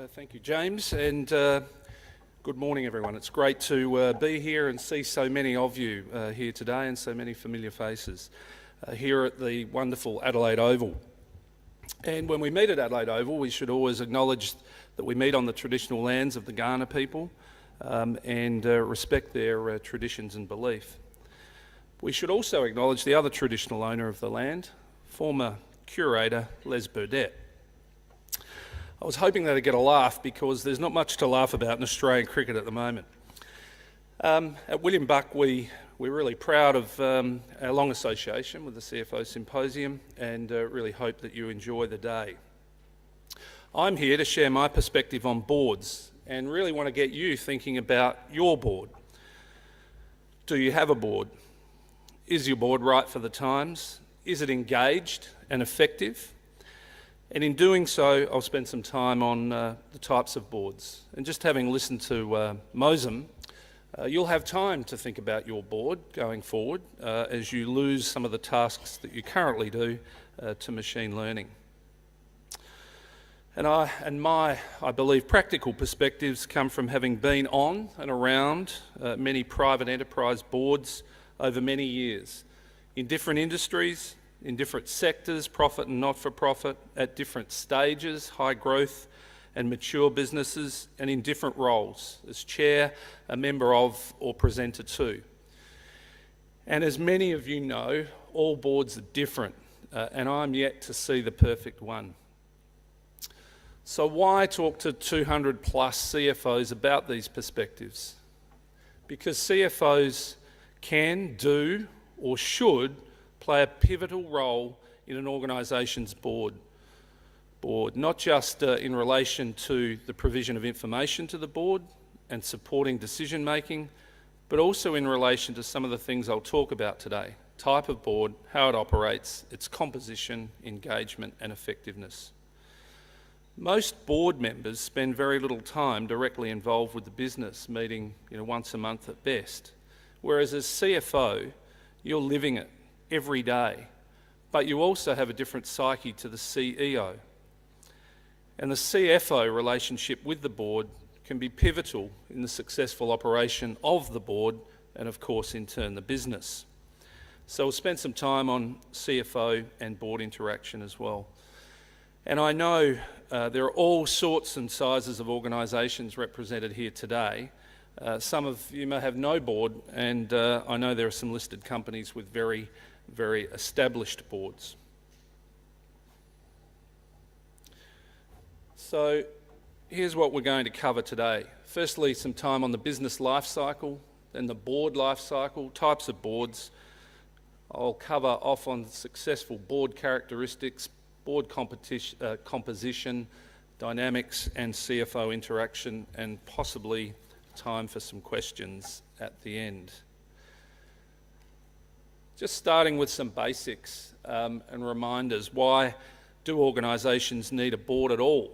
Thank you, James, and good morning, everyone. It's great to be here and see so many of you here today and so many familiar faces here at the wonderful Adelaide Oval. And when we meet at Adelaide Oval, we should always acknowledge that we meet on the traditional lands of the Kaurna people and respect their traditions and belief. We should also acknowledge the other traditional owner of the land, former curator Les Burdett. I was hoping that I'd get a laugh because there's not much to laugh about in Australian cricket at the moment. At William Buck, we're really proud of our long association with the CFO Symposium and really hope that you enjoy the day. I'm here to share my perspective on boards and really want to get you thinking about your board. Do you have a board? Is your board right for the times? Is it engaged and effective? And in doing so, I'll spend some time on the types of boards. And just having listened to Mosem, you'll have time to think about your board going forward as you lose some of the tasks that you currently do to machine learning. And my, I believe, practical perspectives come from having been on and around many private enterprise boards over many years in different industries, in different sectors, profit and not-for-profit, at different stages, high growth and mature businesses, and in different roles, as chair, a member of, or presenter to. And as many of you know, all boards are different, and I'm yet to see the perfect one. So why talk to 200 plus CFOs about these perspectives? Because CFOs can, do, or should play a pivotal role in an organisation's board, not just in relation to the provision of information to the board and supporting decision making, but also in relation to some of the things I'll talk about today: type of board, how it operates, its composition, engagement and effectiveness. Most board members spend very little time directly involved with the business, meeting once a month at best, whereas as CFO, you're living it every day, but you also have a different psyche to the CEO. And the CFO relationship with the board can be pivotal in the successful operation of the board and, of course, in turn, the business. So we'll spend some time on CFO and board interaction as well. And I know there are all sorts and sizes of organisations represented here today. Some of you may have no board, and I know there are some listed companies with very established boards. So here's what we're going to cover today. Firstly, some time on the business life cycle, then the board life cycle, types of boards. I'll cover off on successful board characteristics, board composition, dynamics and CFO interaction, and possibly time for some questions at the end. Just starting with some basics and reminders. Why do organisations need a board at all?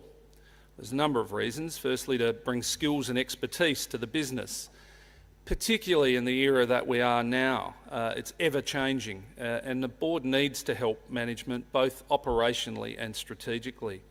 There's a number of reasons. Firstly, to bring skills and expertise to the business, particularly in the era that we are now. It's ever changing, and the board needs to help management both operationally and strategically.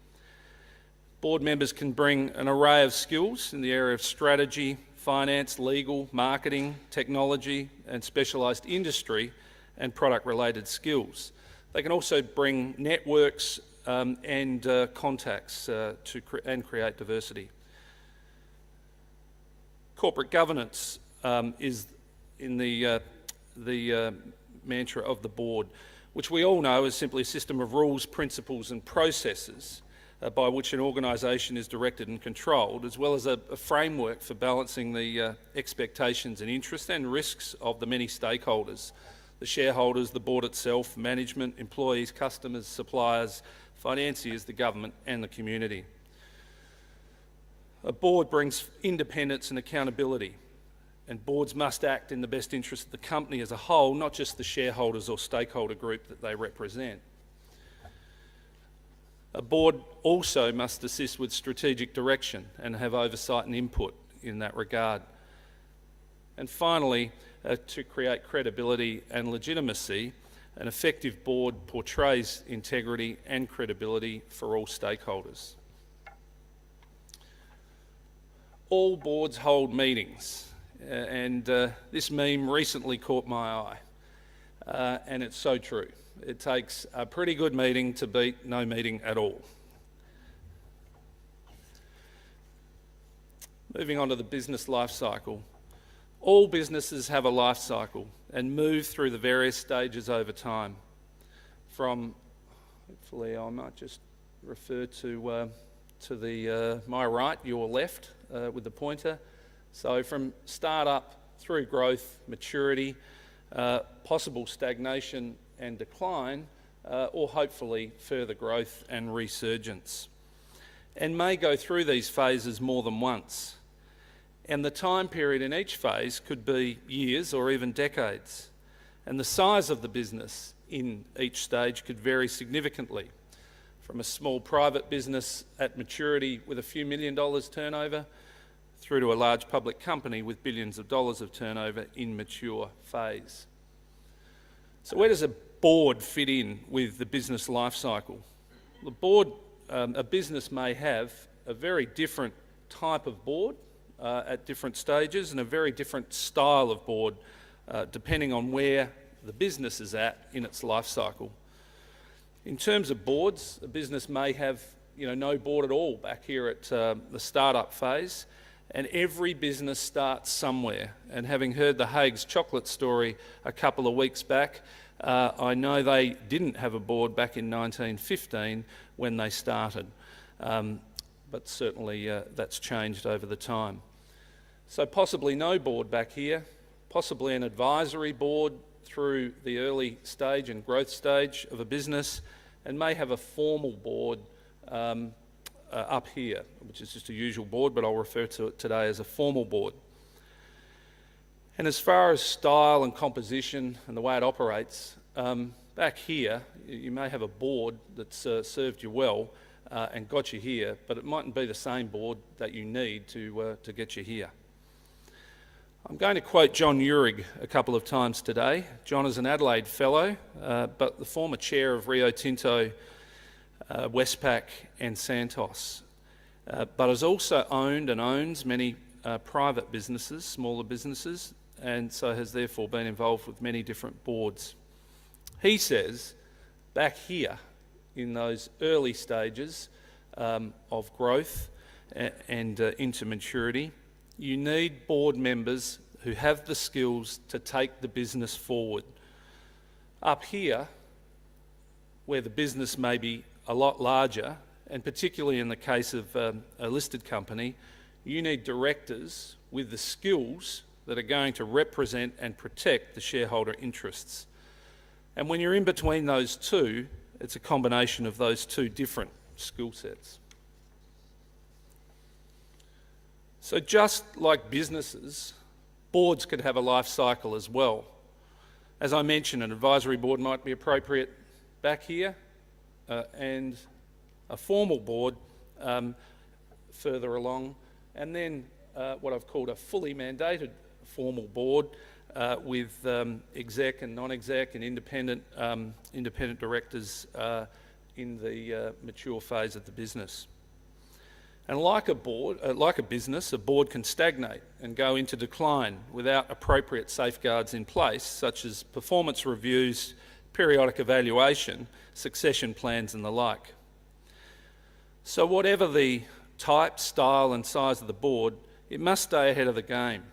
Board members can bring an array of skills in the area of strategy, finance, legal, marketing, technology and specialised industry and product-related skills. They can also bring networks and contacts and create diversity. Corporate governance is in the mantra of the board, which we all know is simply a system of rules, principles and processes by which an organisation is directed and controlled, as well as a framework for balancing the expectations and interests and risks of the many stakeholders: the shareholders, the board itself, management, employees, customers, suppliers, financiers, the government and the community. A board brings independence and accountability, and boards must act in the best interest of the company as a whole, not just the shareholders or stakeholder group that they represent. A board also must assist with strategic direction and have oversight and input in that regard. And finally, to create credibility and legitimacy, an effective board portrays integrity and credibility for all stakeholders. all boards hold meetings, and this meme recently caught my eye, and it's so true. It takes a pretty good meeting to beat no meeting at all. Moving on to the business life cycle. All businesses have a life cycle and move through the various stages over time. From, hopefully I might just refer to my right, your left, with the pointer. So from start-up through growth, maturity, possible stagnation and decline, or hopefully further growth and resurgence. And may go through these phases more than once. And the time period in each phase could be years or even decades. And the size of the business in each stage could vary significantly, from a small private business at maturity with a few $1 million turnover through to a large public company with billions of dollars of turnover in mature phase. So where does a board fit in with the business life cycle? The board, a business may have a very different type of board at different stages and a very different style of board depending on where the business is at in its life cycle. In terms of boards, a business may have no board at all back here at the startup phase, and every business starts somewhere. And having heard the Haig's chocolate story a couple of weeks back, I know they didn't have a board back in 1915 when they started, but certainly that's changed over the time. So possibly no board back here, possibly an advisory board through the early stage and growth stage of a business, and may have a formal board up here, which is just a usual board, but I'll refer to it today as a formal board. And as far as style and composition and the way it operates, back here you may have a board that's served you well and got you here, but it mightn't be the same board that you need to get you here. I'm going to quote John Uhrig a couple of times today. John is an Adelaide fellow, but the former chair of Rio Tinto, Westpac and Santos, but has also owned and owns many private businesses, smaller businesses, and so has therefore been involved with many different boards. He says, back here in those early stages of growth and into maturity, you need board members who have the skills to take the business forward. Up here, where the business may be a lot larger, and particularly in the case of a listed company, you need directors with the skills that are going to represent and protect the shareholder interests. And when you're in between those two, it's a combination of those two different skill sets. So just like businesses, boards could have a life cycle as well. As I mentioned, an advisory board might be appropriate back here, and a formal board further along, and then what I've called a fully mandated formal board with exec and non-exec and independent directors in the mature phase of the business. And like a business, a board can stagnate and go into decline without appropriate safeguards in place, such as performance reviews, periodic evaluation, succession plans and the like. So whatever the type, style and size of the board, it must stay ahead of the game.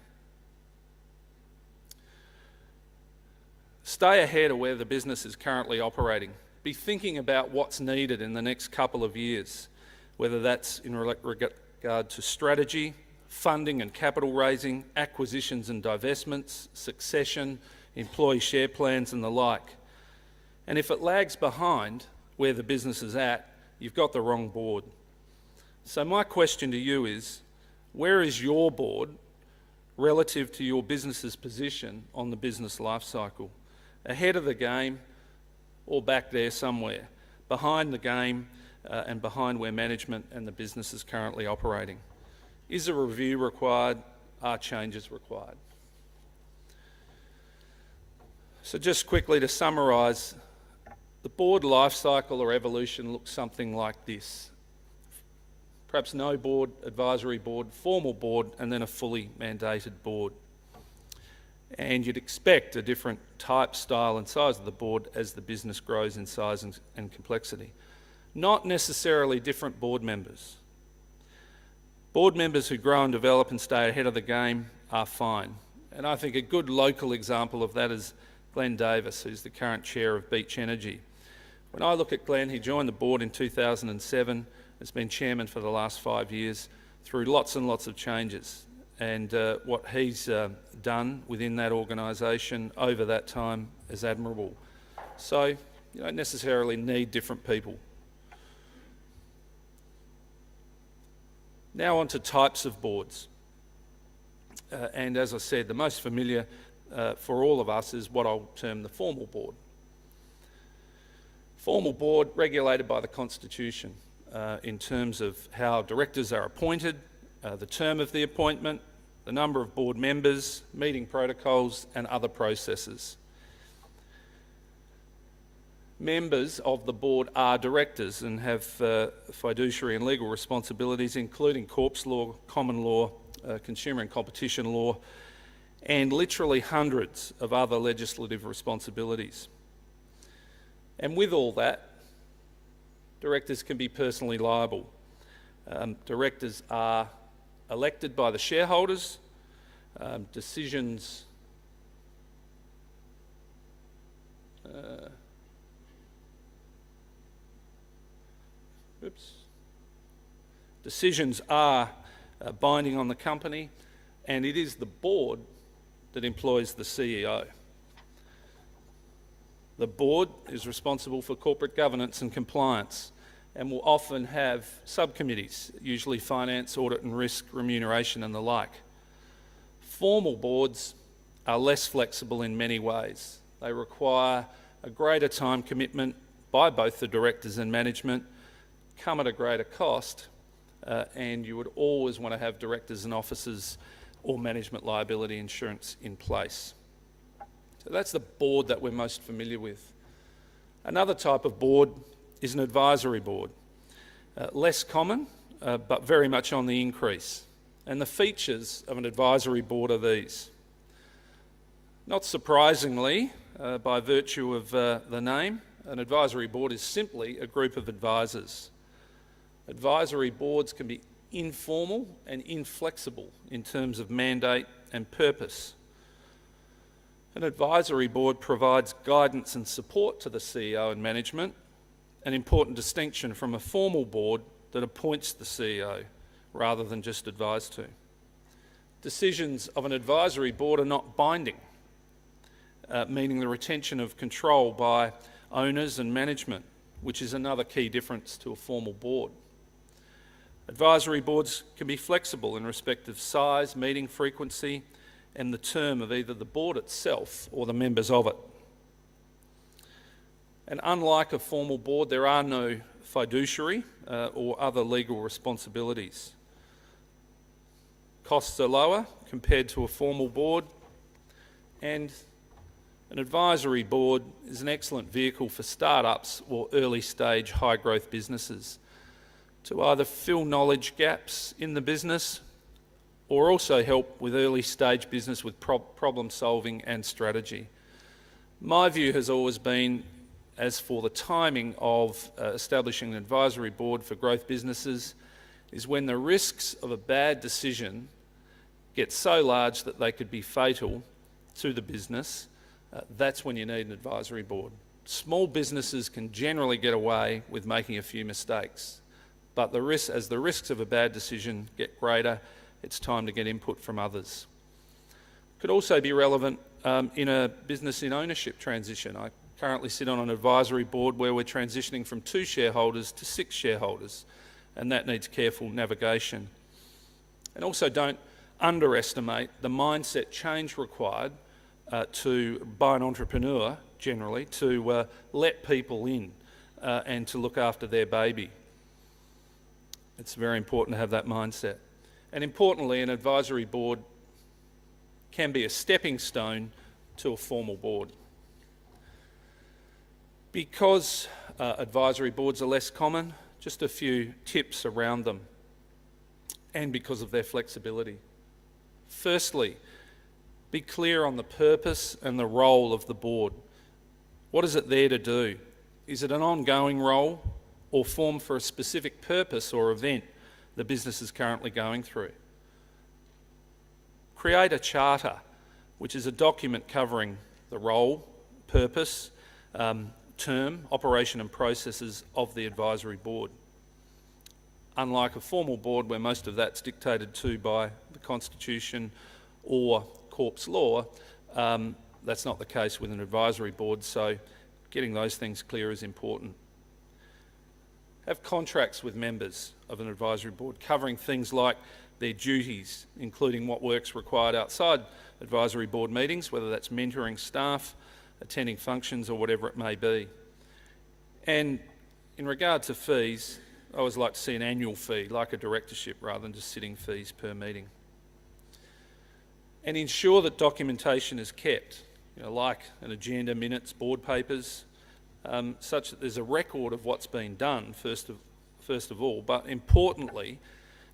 Stay ahead of where the business is currently operating. Be thinking about what's needed in the next couple of years, whether that's in regard to strategy, funding and capital raising, acquisitions and divestments, succession, employee share plans and the like. And if it lags behind where the business is at, you've got the wrong board. So my question to you is, where is your board relative to your business's position on the business life cycle? Ahead of the game or back there somewhere? Behind the game and behind where management and the business is currently operating? Is a review required? Are changes required? So just quickly to summarise, the board life cycle or evolution looks something like this. perhaps no board, advisory board, formal board, and then a fully mandated board. And you'd expect a different type, style and size of the board as the business grows in size and complexity. Not necessarily different board members. Board members who grow and develop and stay ahead of the game are fine. And I think a good local example of that is Glenn Davis, who's the current chair of Beach Energy. When I look at Glenn, he joined the board in 2007, has been chairman for the last 5 years, through lots and lots of changes. And what he's done within that organisation over that time is admirable. So you don't necessarily need different people. Now on to types of boards. And as I said, the most familiar for all of us is what I'll term the formal board. Formal board regulated by the Constitution in terms of how directors are appointed, the term of the appointment, the number of board members, meeting protocols and other processes. Members of the board are directors and have fiduciary and legal responsibilities, including corpus law, common law, consumer and competition law, and literally hundreds of other legislative responsibilities. And with all that, directors can be personally liable. Directors are elected by the shareholders. Decisions are binding on the company, and it is the board that employs the CEO. The board is responsible for corporate governance and compliance and will often have subcommittees, usually finance, audit and risk, remuneration and the like. Formal boards are less flexible in many ways. They require a greater time commitment by both the directors and management, come at a greater cost, and you would always want to have directors and officers or management liability insurance in place. So that's the board that we're most familiar with. Another type of board is an advisory board. Less common, but very much on the increase. And the features of an advisory board are these. Not surprisingly, by virtue of the name, an advisory board is simply a group of advisors. Advisory boards can be informal and inflexible in terms of mandate and purpose. An advisory board provides guidance and support to the CEO and management, an important distinction from a formal board that appoints the CEO rather than just advise to. Decisions of an advisory board are not binding, meaning the retention of control by owners and management, which is another key difference to a formal board. Advisory boards can be flexible in respect of size, meeting frequency, and the term of either the board itself or the members of it. And unlike a formal board, there are no fiduciary or other legal responsibilities. Costs are lower compared to a formal board, and an advisory board is an excellent vehicle for startups or early stage high growth businesses to either fill knowledge gaps in the business or also help with early stage business with problem solving and strategy. My view has always been, as for the timing of establishing an advisory board for growth businesses, is when the risks of a bad decision get so large that they could be fatal to the business, that's when you need an advisory board. Small businesses can generally get away with making a few mistakes, but as the risks of a bad decision get greater, it's time to get input from others. Could also be relevant in a business in ownership transition. I currently sit on an advisory board where we're transitioning from 2 shareholders to 6 shareholders, and that needs careful navigation. And also don't underestimate the mindset change required by an entrepreneur, generally, to let people in and to look after their baby. It's very important to have that mindset. And importantly, an advisory board can be a stepping stone to a formal board. Because advisory boards are less common, just a few tips around them. and because of their flexibility. Firstly, be clear on the purpose and the role of the board. What is it there to do? Is it an ongoing role or formed for a specific purpose or event the business is currently going through? Create a charter, which is a document covering the role, purpose, term, operation and processes of the advisory board. Unlike a formal board where most of that's dictated to by the Constitution or corpus law, that's not the case with an advisory board, so getting those things clear is important. Have contracts with members of an advisory board covering things like their duties, including what work's required outside advisory board meetings, whether that's mentoring staff, attending functions or whatever it may be. And in regard to fees, I always like to see an annual fee, like a directorship, rather than just sitting fees per meeting. And ensure that documentation is kept, like an agenda, minutes, board papers, such that there's a record of what's been done, first of all, but importantly,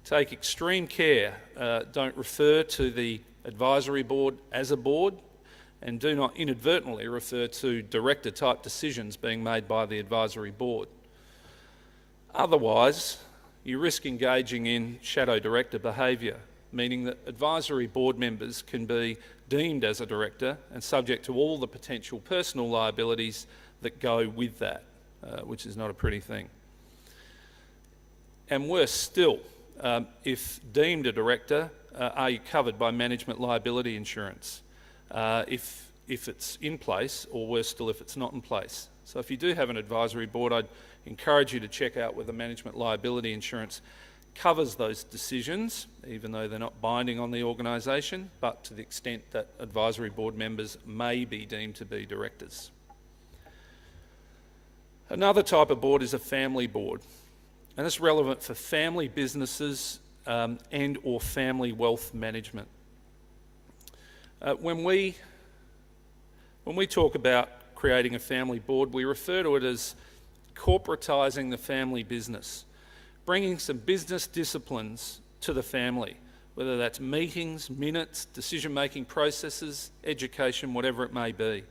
take extreme care. Don't refer to the advisory board as a board, and do not inadvertently refer to director-type decisions being made by the advisory board. Otherwise, you risk engaging in shadow director behaviour, meaning that advisory board members can be deemed as a director and subject to all the potential personal liabilities that go with that, which is not a pretty thing. And worse still, if deemed a director, are you covered by management liability insurance if it's in place, or worse still, if it's not in place? So if you do have an advisory board, I'd encourage you to check out whether management liability insurance covers those decisions, even though they're not binding on the organisation, but to the extent that advisory board members may be deemed to be directors. Another type of board is a family board, and it's relevant for family businesses and or family wealth management. When we talk about creating a family board, we refer to it as corporatising the family business, bringing some business disciplines to the family, whether that's meetings, minutes, decision-making processes, education, whatever it may be.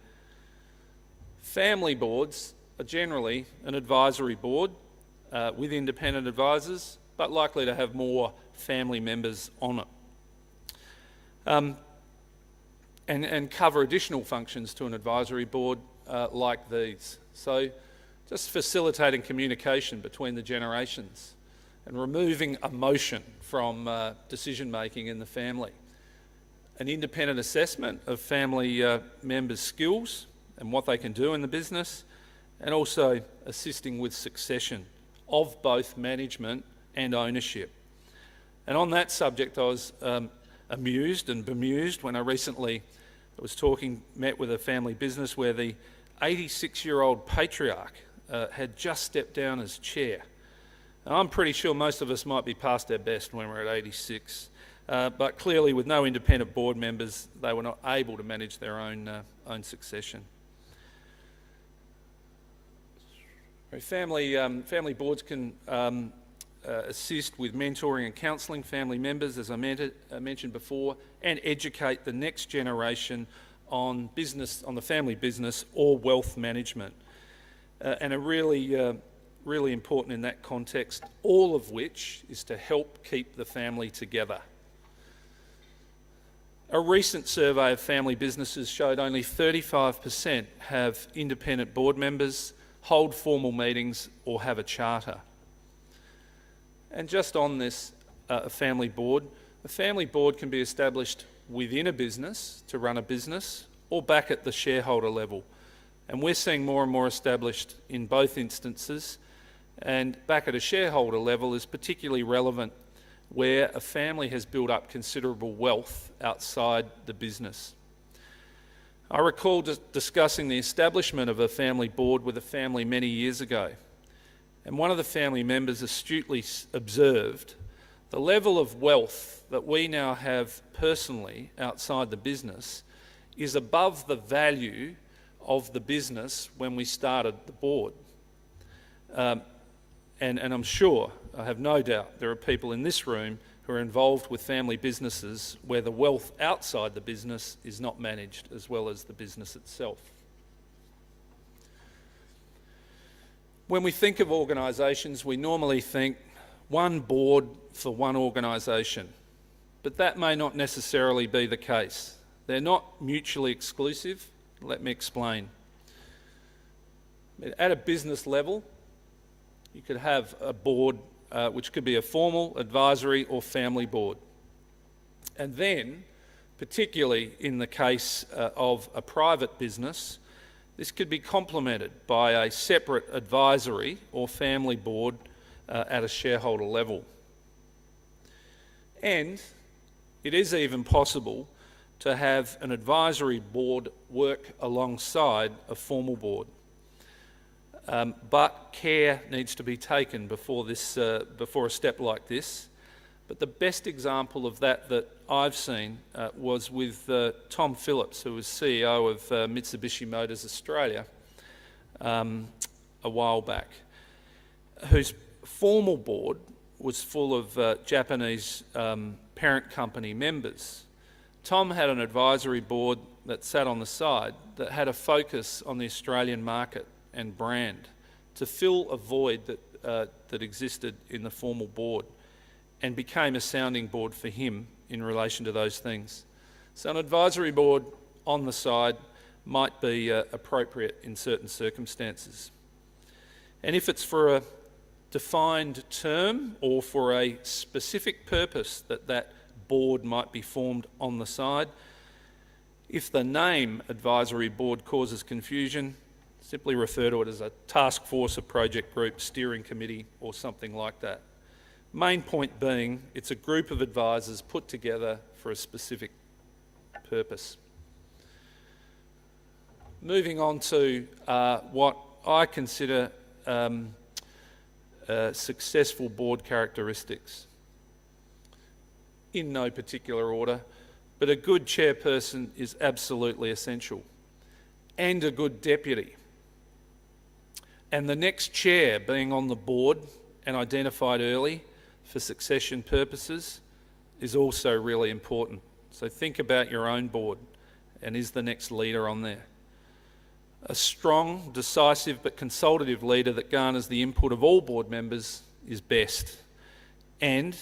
Family boards are generally an advisory board with independent advisors, but likely to have more family members on it. And cover additional functions to an advisory board like these. So just facilitating communication between the generations and removing emotion from decision making in the family. An independent assessment of family members' skills and what they can do in the business, and also assisting with succession of both management and ownership. And on that subject, I was amused and bemused when I recently met with a family business where the 86-year-old patriarch had just stepped down as chair. Now, I'm pretty sure most of us might be past our best when we're at 86, but clearly with no independent board members, they were not able to manage their own succession. Family boards can assist with mentoring and counselling family members, as I mentioned before, and educate the next generation on the family business or wealth management, and are really important in that context, all of which is to help keep the family together. A recent survey of family businesses showed only 35% have independent board members, hold formal meetings, or have a charter. And just on this a family board can be established within a business to run a business, or back at the shareholder level. And we're seeing more and more established in both instances, and back at a shareholder level is particularly relevant where a family has built up considerable wealth outside the business. I recall discussing the establishment of a family board with a family many years ago, and one of the family members astutely observed the level of wealth that we now have personally outside the business is above the value of the business when we started the board. And I'm sure, I have no doubt, there are people in this room who are involved with family businesses where the wealth outside the business is not managed as well as the business itself. When we think of organisations, we normally think one board for one organisation, but that may not necessarily be the case. They're not mutually exclusive. Let me explain. At a business level, you could have a board which could be a formal, advisory or family board. And then, particularly in the case of a private business, this could be complemented by a separate advisory or family board at a shareholder level. And it is even possible to have an advisory board work alongside a formal board. But care needs to be taken before a step like this. But the best example of that I've seen was with Tom Phillips, who was CEO of Mitsubishi Motors Australia a while back, whose formal board was full of Japanese parent company members. Tom had an advisory board that sat on the side that had a focus on the Australian market and brand to fill a void that existed in the formal board, and became a sounding board for him in relation to those things. So an advisory board on the side might be appropriate in certain circumstances. And if it's for a defined term or for a specific purpose that board might be formed on the side, if the name advisory board causes confusion, simply refer to it as a task force, a project group, steering committee, or something like that. Main point being, it's a group of advisors put together for a specific purpose. Moving on to what I consider successful board characteristics. In no particular order, but a good chairperson is absolutely essential, and a good deputy. And the next chair being on the board and identified early for succession purposes is also really important. So think about your own board, and is the next leader on there? A strong, decisive but consultative leader that garners the input of all board members is best, and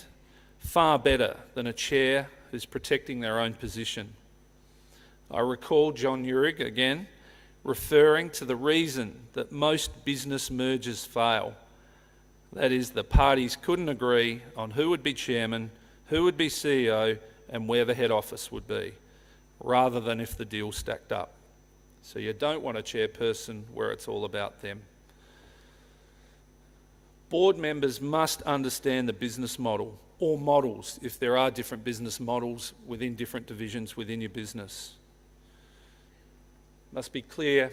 far better than a chair who's protecting their own position. I recall John Urig again referring to the reason that most business mergers fail. That is, the parties couldn't agree on who would be chairman, who would be CEO, and where the head office would be, rather than if the deal stacked up. So you don't want a chairperson where it's all about them. Board members must understand the business model, or models if there are different business models within different divisions within your business. Must be clear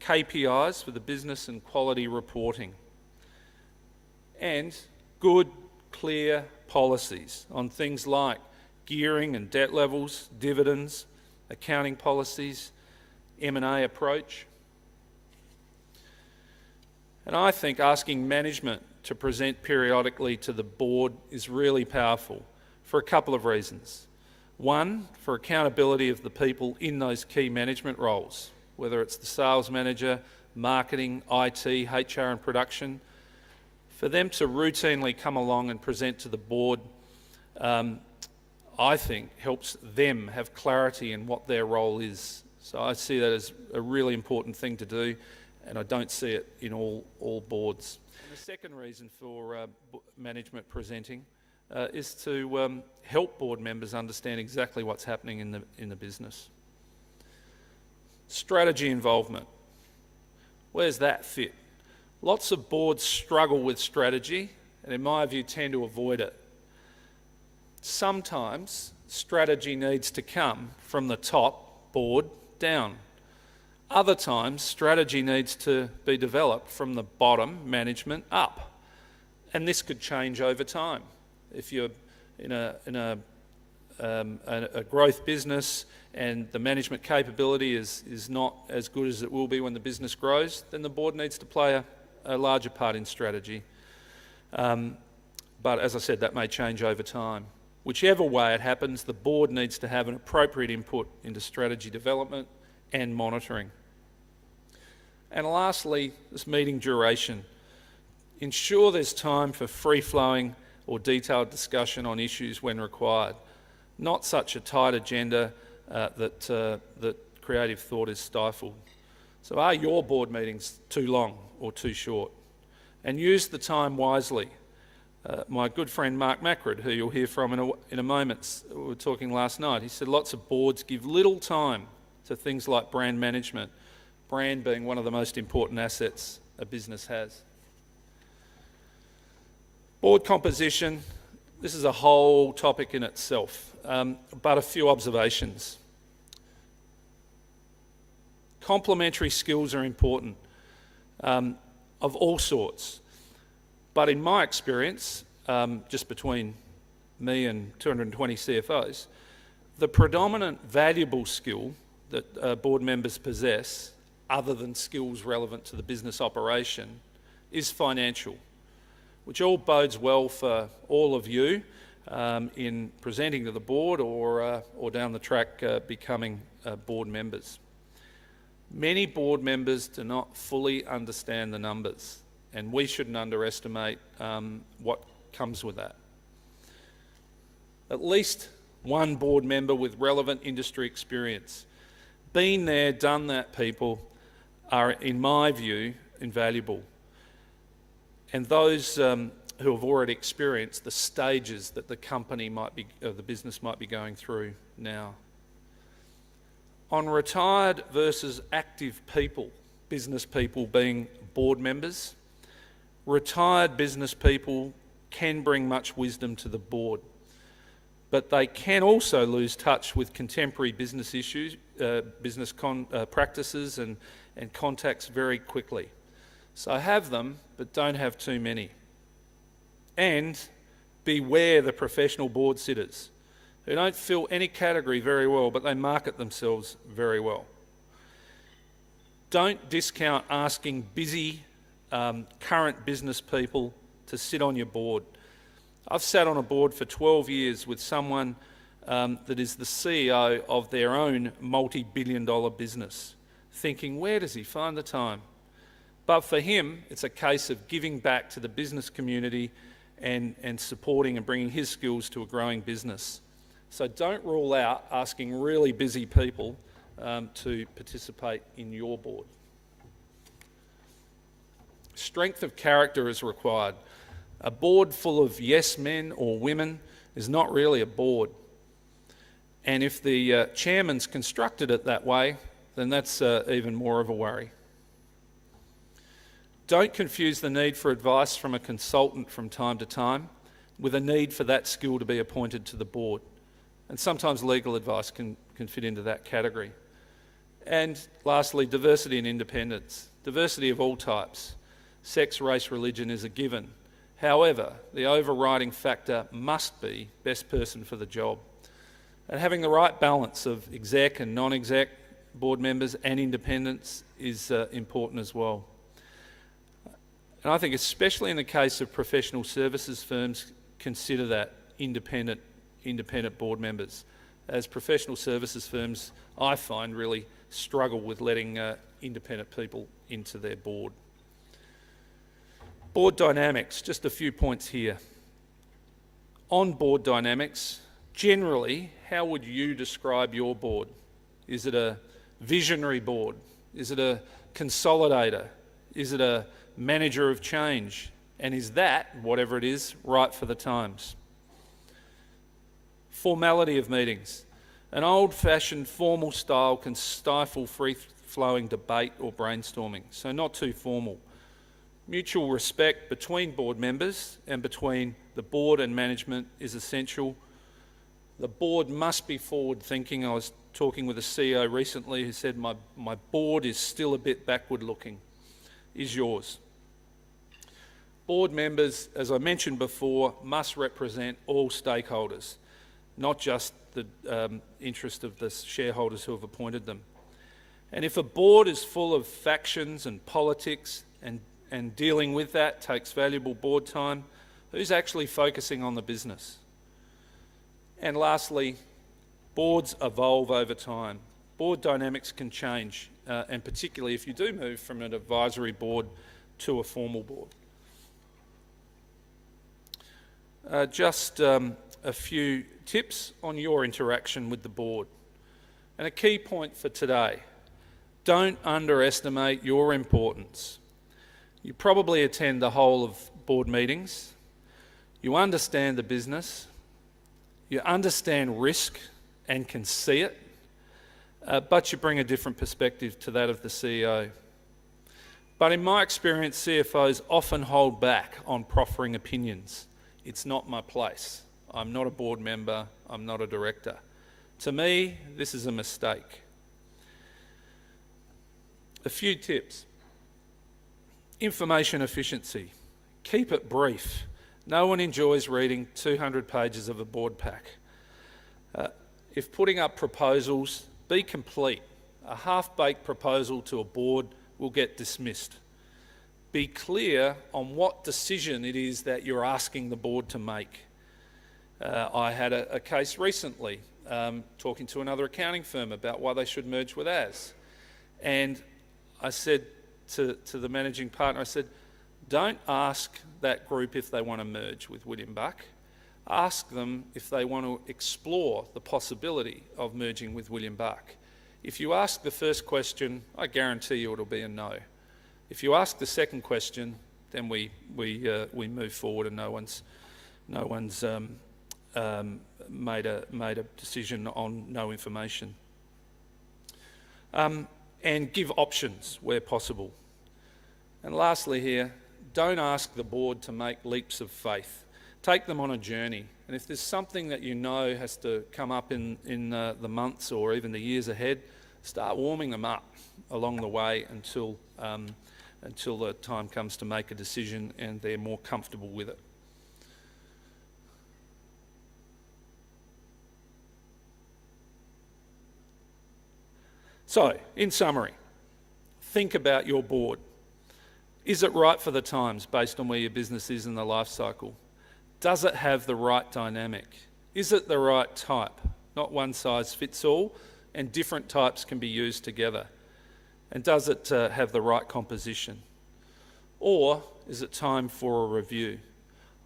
KPIs for the business and quality reporting. And good, clear policies on things like gearing and debt levels, dividends, accounting policies, M&A approach. And I think asking management to present periodically to the board is really powerful for a couple of reasons. One, for accountability of the people in those key management roles, whether it's the sales manager, marketing, IT, HR and production. For them to routinely come along and present to the board, I think helps them have clarity in what their role is. So I see that as a really important thing to do, and I don't see it in all boards. And the second reason for management presenting is to help board members understand exactly what's happening in the business. Strategy involvement. Where's that fit? Lots of boards struggle with strategy, and in my view tend to avoid it. Sometimes strategy needs to come from the top, board, down. Other times strategy needs to be developed from the bottom, management, up. And this could change over time. If you're in a growth business and the management capability is not as good as it will be when the business grows, then the board needs to play a larger part in strategy. But as I said, that may change over time. Whichever way it happens, the board needs to have an appropriate input into strategy development and monitoring. And lastly, this meeting duration. Ensure there's time for free-flowing or detailed discussion on issues when required, not such a tight agenda that creative thought is stifled. So are your board meetings too long or too short? And use the time wisely. My good friend Mark Macrid, who you'll hear from in a moment, we were talking last night, he said lots of boards give little time to things like brand management, brand being one of the most important assets a business has. Board composition, this is a whole topic in itself, but a few observations. Complementary skills are important, of all sorts. But in my experience, just between me and 220 CFOs, the predominant valuable skill that board members possess, other than skills relevant to the business operation, is financial, which all bodes well for all of you in presenting to the board or down the track becoming board members. Many board members do not fully understand the numbers, and we shouldn't underestimate what comes with that. At least one board member with relevant industry experience. Been there, done that people are, in my view, invaluable. And those who have already experienced the stages that the company might be, or the business might be going through now. On retired versus active people, business people being board members, retired business people can bring much wisdom to the board, but they can also lose touch with contemporary business issues, practices and contacts very quickly. So have them, but don't have too many. And beware the professional board sitters who don't fill any category very well, but they market themselves very well. Don't discount asking busy current business people to sit on your board. I've sat on a board for 12 years with someone that is the CEO of their own multi-billion-dollar business, thinking, where does he find the time? But for him, it's a case of giving back to the business community and supporting and bringing his skills to a growing business. So don't rule out asking really busy people to participate in your board. Strength of character is required. A board full of yes men or women is not really a board. And if the chairman's constructed it that way, then that's even more of a worry. Don't confuse the need for advice from a consultant from time to time with a need for that skill to be appointed to the board. And sometimes legal advice can fit into that category. And lastly, diversity and independence. Diversity of all types. Sex, race, religion is a given. However, the overriding factor must be best person for the job. And having the right balance of exec and non-exec board members and independence is important as well. And I think especially in the case of professional services firms, consider that independent board members. As professional services firms, I find really struggle with letting independent people into their board. Board dynamics, just a few points here. On board dynamics, generally, how would you describe your board? Is it a visionary board? Is it a consolidator? Is it a manager of change? And is that, whatever it is, right for the times? Formality of meetings. An old-fashioned formal style can stifle free-flowing debate or brainstorming, so not too formal. Mutual respect between board members and between the board and management is essential. The board must be forward-thinking. I was talking with a CEO recently who said, my board is still a bit backward-looking. Is yours? Board members, as I mentioned before, must represent all stakeholders, not just the interest of the shareholders who have appointed them. And if a board is full of factions and politics and dealing with that takes valuable board time, Who's actually focusing on the business? And lastly, boards evolve over time. Board dynamics can change, and particularly if you do move from an advisory board to a formal board. Just a few tips on your interaction with the board. And a key point for today, don't underestimate your importance. You probably attend the whole of board meetings. You understand the business. You understand risk and can see it, but you bring a different perspective to that of the CEO. But in my experience, CFOs often hold back on proffering opinions. It's not my place. I'm not a board member. I'm not a director. To me, this is a mistake. A few tips. Information efficiency. Keep it brief. No one enjoys reading 200 pages of a board pack. If putting up proposals, be complete. A half-baked proposal to a board will get dismissed. Be clear on what decision it is that you're asking the board to make. I had a case recently talking to another accounting firm about why they should merge with AS. And I said to the managing partner, I said, don't ask that group if they want to merge with William Buck. Ask them if they want to explore the possibility of merging with William Buck. If you ask the first question, I guarantee you it'll be a no. If you ask the second question, then we move forward and no one's made a decision on no information. And give options where possible. And lastly here, don't ask the board to make leaps of faith. Take them on a journey. And if there's something that you know has to come up in the months or even the years ahead, start warming them up along the way until the time comes to make a decision and they're more comfortable with it. So, in summary, think about your board. Is it right for the times based on where your business is in the life cycle? Does it have the right dynamic? Is it the right type? Not one size fits all, and different types can be used together. And does it have the right composition? Or is it time for a review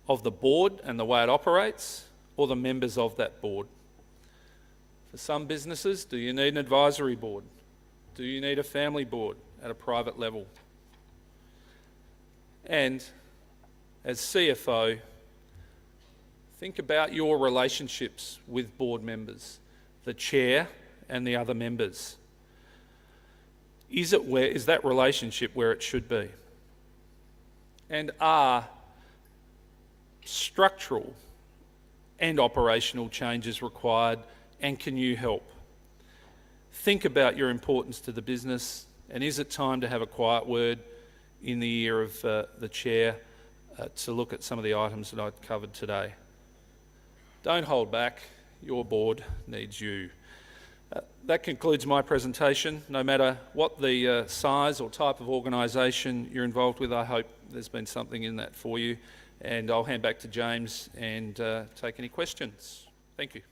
of the board and the way it operates, or the members of that board? For some businesses, do you need an advisory board? Do you need a family board at a private level? And as CFO, think about your relationships with board members, the chair and the other members. Is that relationship where it should be? And are structural and operational changes required, and can you help? Think about your importance to the business, and is it time to have a quiet word in the ear of the chair to look at some of the items that I've covered today? Don't hold back. Your board needs you. That concludes my presentation. No matter what the size or type of organisation you're involved with, I hope there's been something in that for you. And I'll hand back to James and take any questions. Thank you.